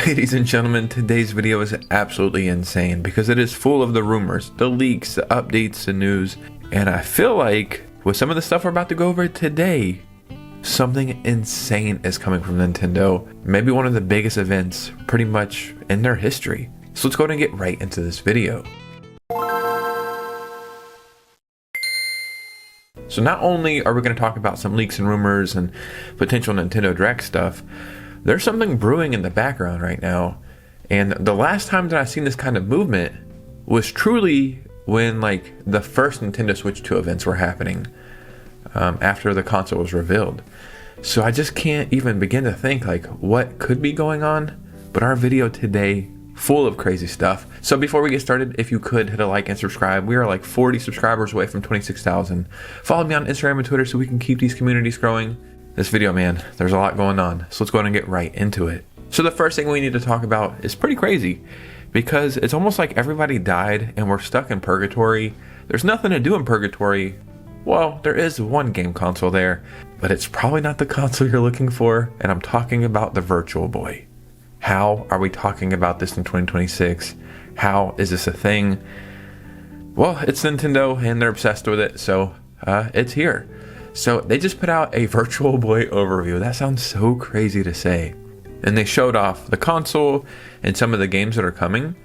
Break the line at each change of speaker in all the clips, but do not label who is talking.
Ladies and gentlemen, today's video is absolutely insane because it is full of the rumors, the leaks, the updates, the news, and I feel like with some of the stuff we're about to go over today, something insane is coming from Nintendo. Maybe one of the biggest events pretty much in their history. So let's go ahead and get right into this video. So not only are we going to talk about some leaks and rumors and potential Nintendo Direct stuff, there's something brewing in the background right now. And the last time that I've seen this kind of movement was truly when like the first Nintendo Switch 2 events were happening after the console was revealed. So I just can't even begin to think like what could be going on. But our video today, full of crazy stuff. So before we get started, if you could hit a like and subscribe. We are like 40 subscribers away from 26,000. Follow me on Instagram and Twitter so we can keep these communities growing. This video, man, there's a lot going on. So let's go ahead and get right into it. So the first thing we need to talk about is pretty crazy because it's almost like everybody died and we're stuck in purgatory. There's nothing to do in purgatory. Well, there is one game console there, but it's probably not the console you're looking for. And I'm talking about the Virtual Boy. How are we talking about this in 2026? How is this a thing? Well, it's Nintendo and they're obsessed with it, so it's here. So they just put out a Virtual Boy overview. That sounds so crazy to say. And they showed off the console and some of the games that are coming.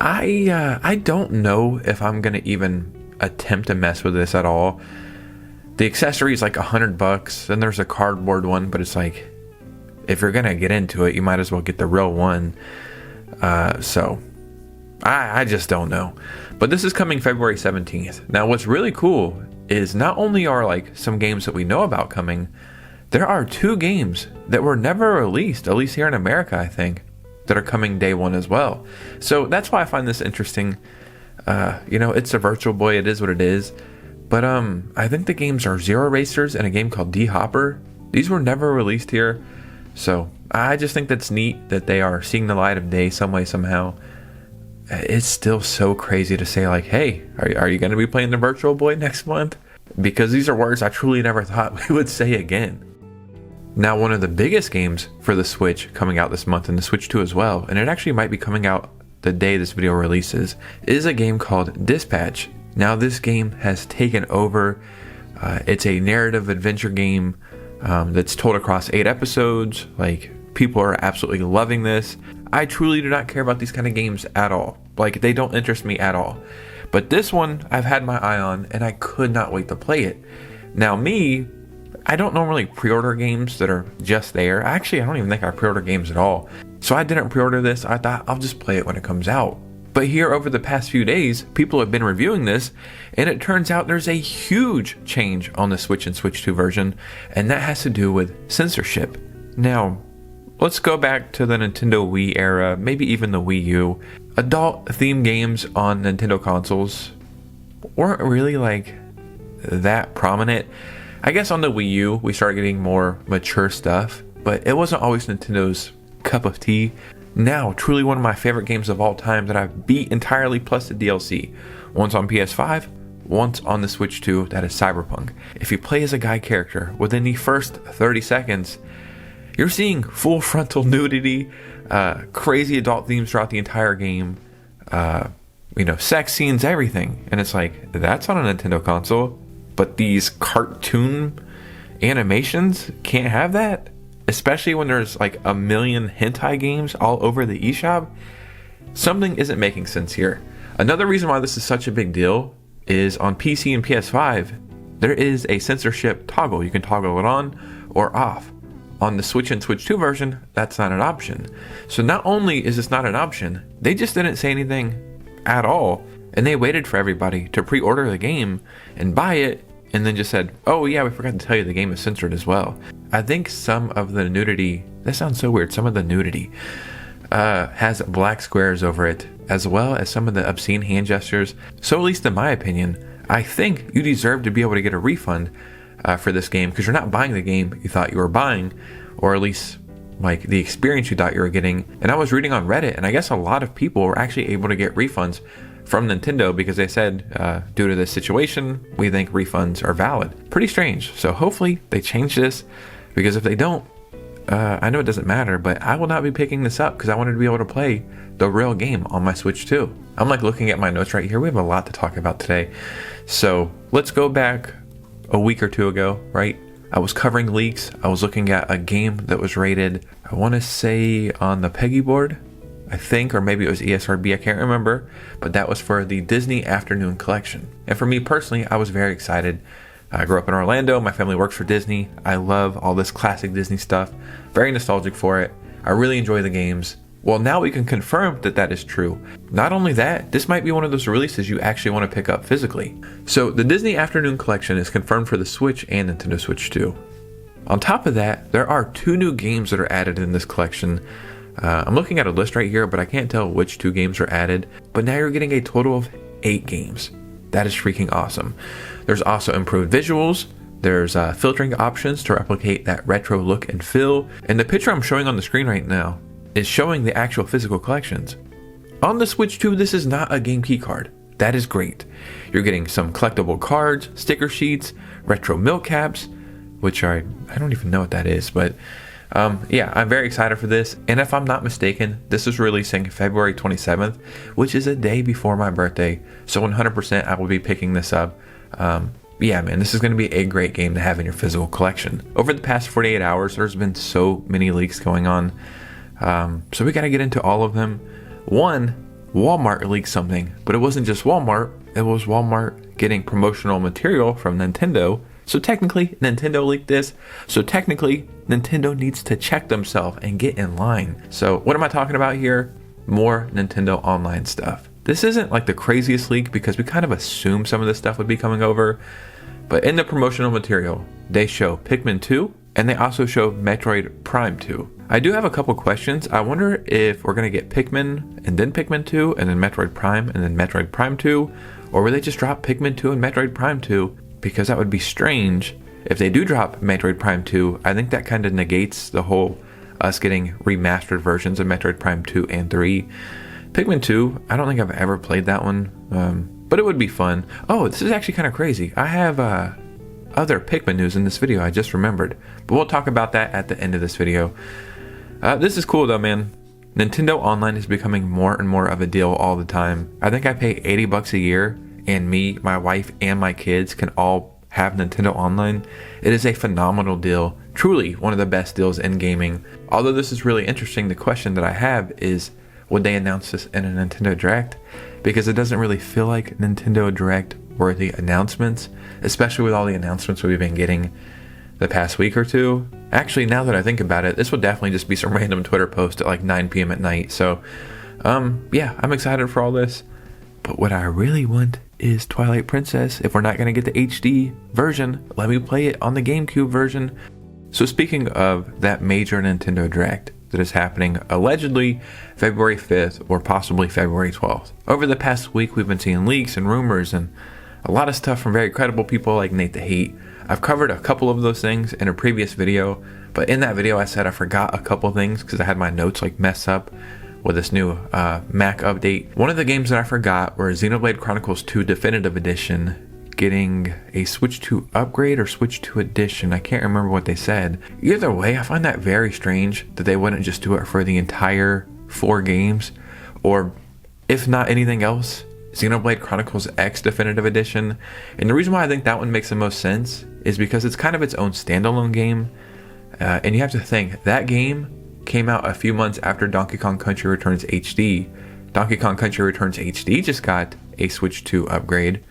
I don't know if I'm gonna even attempt to mess with this at all. The accessory is like $100, and there's a cardboard one, but it's like, if you're gonna get into it, you might as well get the real one. So I just don't know. But this is coming February 17th. Now what's really cool is not only are like some games that we know about coming, there are 2 games that were never released, at least here in America, I think, that are coming day one as well. So that's why I find this interesting. You know, it's a Virtual Boy, it is what it is. But I think the games are Zero Racers and a game called D-Hopper. These were never released here. So I just think that's neat that they are seeing the light of day some way, somehow. It's still so crazy to say like, hey, are you going to be playing the Virtual Boy next month? Because these are words I truly never thought we would say again. Now, one of the biggest games for the Switch coming out this month, and the Switch 2 as well, and it actually might be coming out the day this video releases, is a game called Dispatch. Now this game has taken over. It's a narrative adventure game that's told across 8 episodes. Like, people are absolutely loving this. I truly do not care about these kind of games at all. Like, they don't interest me at all. But this one I've had my eye on and I could not wait to play it. Now me, I don't normally pre-order games that are just there. Actually, I don't even think I pre-order games at all. So I didn't pre-order this. I thought I'll just play it when it comes out. But here over the past few days, people have been reviewing this, and it turns out there's a huge change on the Switch and Switch 2 version, and that has to do with censorship. Now, let's go back to the Nintendo Wii era, maybe even the Wii U. Adult-themed games on Nintendo consoles weren't really like that prominent. I guess on the Wii U, we started getting more mature stuff, but it wasn't always Nintendo's cup of tea. Now, truly one of my favorite games of all time that I've beat entirely, plus the DLC. Once on PS5, once on the Switch 2, that is Cyberpunk. If you play as a guy character, within the first 30 seconds, you're seeing full frontal nudity, crazy adult themes throughout the entire game, you know, sex scenes, everything. And it's like, that's on a Nintendo console, but these cartoon animations can't have that? Especially when there's like a million hentai games all over the eShop. Something isn't making sense here. Another reason why this is such a big deal is on PC and PS5, there is a censorship toggle. You can toggle it on or off. On the Switch and Switch 2 version, that's not an option. So not only is this not an option, they just didn't say anything at all. And they waited for everybody to pre-order the game and buy it, and then just said, oh yeah, we forgot to tell you the game is censored as well. I think some of the nudity, that sounds so weird, some of the nudity has black squares over it, as well as some of the obscene hand gestures. So at least in my opinion, I think you deserve to be able to get a refund for this game, because you're not buying the game you thought you were buying, or at least like the experience you thought you were getting. And I was reading on Reddit, and I guess a lot of people were actually able to get refunds from Nintendo because they said, due to this situation, we think refunds are valid. Pretty strange. So hopefully they change this, because if they don't, I know it doesn't matter, but I will not be picking this up because I wanted to be able to play the real game on my Switch 2. I'm like looking at my notes right here. We have a lot to talk about today. So let's go back a week or two ago, right? I was covering leaks. I was looking at a game that was rated, I want to say on the Peggy board, I think, or maybe it was ESRB, I can't remember, but that was for the Disney Afternoon Collection. And for me personally, I was very excited. I grew up in Orlando. My family works for Disney. I love all this classic Disney stuff. Very nostalgic for it. I really enjoy the games. Well, now we can confirm that that is true. Not only that, this might be one of those releases you actually want to pick up physically. So the Disney Afternoon Collection is confirmed for the Switch and Nintendo Switch 2. On top of that, there are 2 new games that are added in this collection. I'm looking at a list right here, but I can't tell which 2 games are added. But now you're getting a total of 8 games. That is freaking awesome. There's also improved visuals. There's filtering options to replicate that retro look and feel. And the picture I'm showing on the screen right now is showing the actual physical collections. On the Switch 2, this is not a game key card. That is great. You're getting some collectible cards, sticker sheets, retro milk caps, which I don't even know what that is, but yeah, I'm very excited for this. And if I'm not mistaken, this is releasing February 27th, which is a day before my birthday. So 100% I will be picking this up. Yeah, man, this is going to be a great game to have in your physical collection. Over the past 48 hours, there's been so many leaks going on. So we got to get into all of them. One, Walmart leaked something, but it wasn't just Walmart. It was Walmart getting promotional material from Nintendo. So technically, Nintendo leaked this. So technically, Nintendo needs to check themselves and get in line. So what am I talking about here? More Nintendo Online stuff. This isn't like the craziest leak because we kind of assumed some of this stuff would be coming over. But in the promotional material, they show Pikmin 2 and they also show Metroid Prime 2. I do have a couple questions. I wonder if we're going to get Pikmin and then Pikmin 2 and then Metroid Prime and then Metroid Prime 2, or will they just drop Pikmin 2 and Metroid Prime 2? Because that would be strange. If they do drop Metroid Prime 2, I think that kind of negates the whole us getting remastered versions of Metroid Prime 2 and 3. Pikmin 2, I don't think I've ever played that one, but it would be fun. Oh, this is actually kind of crazy. I have other Pikmin news in this video, I just remembered. But we'll talk about that at the end of this video. This is cool though, man. Nintendo Online is becoming more and more of a deal all the time. I think I pay $80 a year, and me, my wife, and my kids can all have Nintendo Online. It is a phenomenal deal. Truly one of the best deals in gaming. Although this is really interesting, the question that I have is, would they announce this in a Nintendo Direct? Because it doesn't really feel like Nintendo Direct worthy announcements, especially with all the announcements we've been getting the past week or two. Actually, now that I think about it, this would definitely just be some random Twitter post at like 9 p.m. at night. So, yeah, I'm excited for all this. But what I really want is Twilight Princess. If we're not going to get the HD version, let me play it on the GameCube version. So speaking of that major Nintendo Direct that is happening allegedly February 5th or possibly February 12th. Over the past week, we've been seeing leaks and rumors and a lot of stuff from very credible people like Nate the Heat. I've covered a couple of those things in a previous video, but in that video I said I forgot a couple things because I had my notes like mess up with this new Mac update. One of the games that I forgot were Xenoblade Chronicles 2 Definitive Edition getting a Switch 2 upgrade or Switch 2 edition. I can't remember what they said. Either way, I find that very strange that they wouldn't just do it for the entire 4 games, or if not anything else, Xenoblade Chronicles X Definitive Edition. And the reason why I think that one makes the most sense is because it's kind of its own standalone game. And you have to think, that game came out a few months after Donkey Kong Country Returns HD. Donkey Kong Country Returns HD just got a Switch 2 upgrade.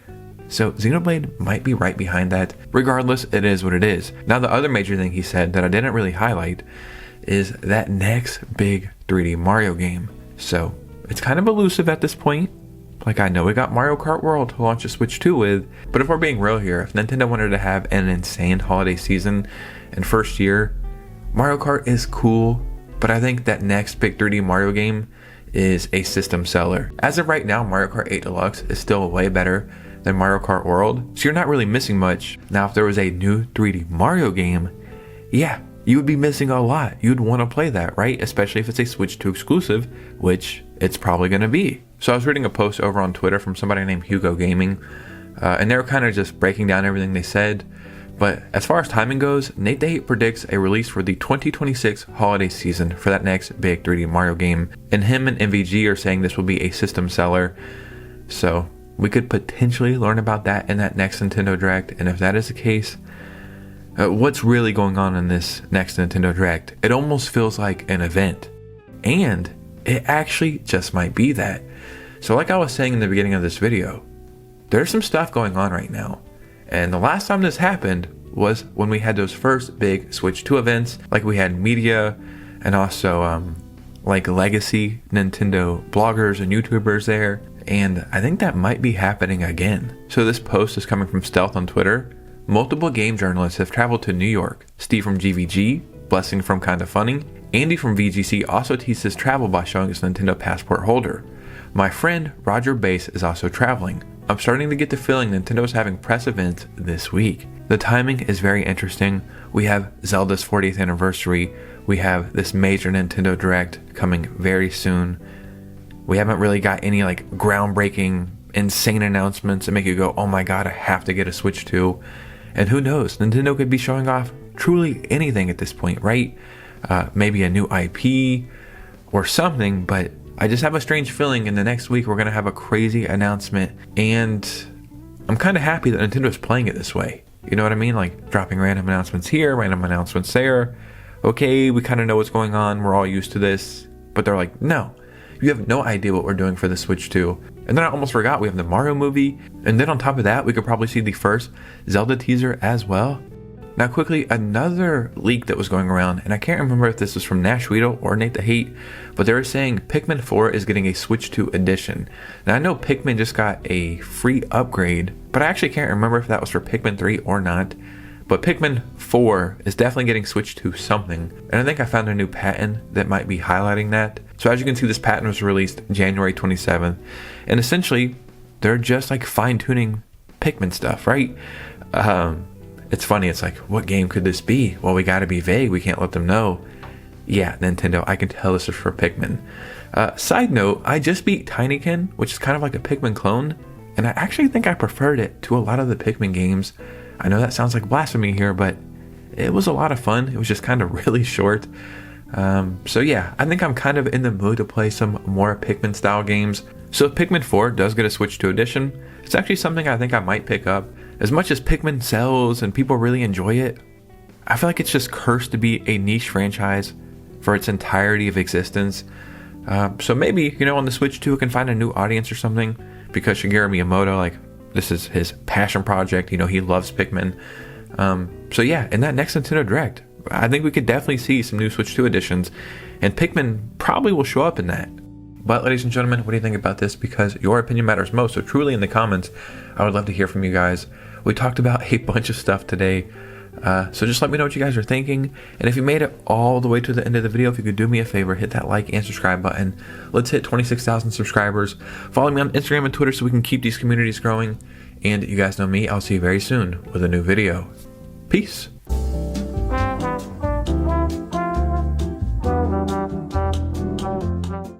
So Xenoblade might be right behind that. Regardless, it is what it is. Now the other major thing he said that I didn't really highlight is that next big 3D Mario game. So it's kind of elusive at this point. Like, I know we got Mario Kart World to launch a Switch 2 with, but if we're being real here, if Nintendo wanted to have an insane holiday season and first year, Mario Kart is cool, but I think that next big 3D Mario game is a system seller. As of right now, Mario Kart 8 Deluxe is still way better than Mario Kart World, so you're not really missing much. Now, if there was a new 3D Mario game, yeah, you would be missing a lot. You'd want to play that, right? Especially if it's a Switch 2 exclusive, which it's probably going to be. So I was reading a post over on Twitter from somebody named Hugo Gaming, and they were kind of just breaking down everything they said. But as far as timing goes, Nate the Hate predicts a release for the 2026 holiday season for that next big 3D Mario game. And him and MVG are saying this will be a system seller. So we could potentially learn about that in that next Nintendo Direct. And if that is the case, what's really going on in this next Nintendo Direct? It almost feels like an event. And it actually just might be that. So like I was saying in the beginning of this video, there's some stuff going on right now. And the last time this happened was when we had those first big Switch 2 events, like we had media and also like legacy Nintendo bloggers and YouTubers there. And I think that might be happening again. So this post is coming from Stealth on Twitter. Multiple game journalists have traveled to New York. Steve from GVG, Blessing from Kinda Funny, Andy from VGC also teased his travel by showing his Nintendo Passport holder. My friend Roger Bass is also traveling. I'm starting to get the feeling Nintendo's having press events this week. The timing is very interesting. We have Zelda's 40th anniversary. We have this major Nintendo Direct coming very soon. We haven't really got any like groundbreaking, insane announcements that make you go, oh my god, I have to get a Switch 2. And who knows, Nintendo could be showing off truly anything at this point, right? Maybe a new IP or something, but I just have a strange feeling in the next week we're going to have a crazy announcement, and I'm kind of happy that Nintendo's playing it this way. You know what I mean? Like dropping random announcements here, random announcements there. Okay, we kind of know what's going on. We're all used to this. But they're like, no, you have no idea what we're doing for the Switch 2. And then I almost forgot we have the Mario movie. And then on top of that, we could probably see the first Zelda teaser as well. Now quickly, another leak that was going around, and I can't remember if this was from Nash Weedle or Nate the Hate, but they were saying Pikmin 4 is getting a Switch 2 edition. Now I know Pikmin just got a free upgrade, but I actually can't remember if that was for Pikmin 3 or not. But Pikmin 4 is definitely getting Switch 2 something, and I think I found a new patent that might be highlighting that. So as you can see, this patent was released January 27th, and essentially they're just like fine-tuning Pikmin stuff, right? It's funny, it's like, what game could this be? Well, we gotta be vague, we can't let them know. Yeah, Nintendo, I can tell this is for Pikmin. Side note, I just beat Tinykin, which is kind of like a Pikmin clone, and I actually think I preferred it to a lot of the Pikmin games. I know that sounds like blasphemy here, but it was a lot of fun. It was just kind of really short. So yeah, I think I'm kind of in the mood to play some more Pikmin style games. So if Pikmin 4 does get a Switch 2 edition, it's actually something I think I might pick up. As much as Pikmin sells and people really enjoy it, I feel like it's just cursed to be a niche franchise for its entirety of existence. So maybe, you know, on the Switch 2 it can find a new audience or something, because Shigeru Miyamoto, like, this is his passion project, you know, he loves Pikmin. So yeah, in that next Nintendo Direct, I think we could definitely see some new Switch 2 editions, and Pikmin probably will show up in that. But ladies and gentlemen, what do you think about this? Because your opinion matters most, so truly in the comments, I would love to hear from you guys. We talked about a bunch of stuff today, so just let me know what you guys are thinking. And if you made it all the way to the end of the video, if you could do me a favor, hit that like and subscribe button. Let's hit 26,000 subscribers. Follow me on Instagram and Twitter so we can keep these communities growing. And you guys know me, I'll see you very soon with a new video. Peace.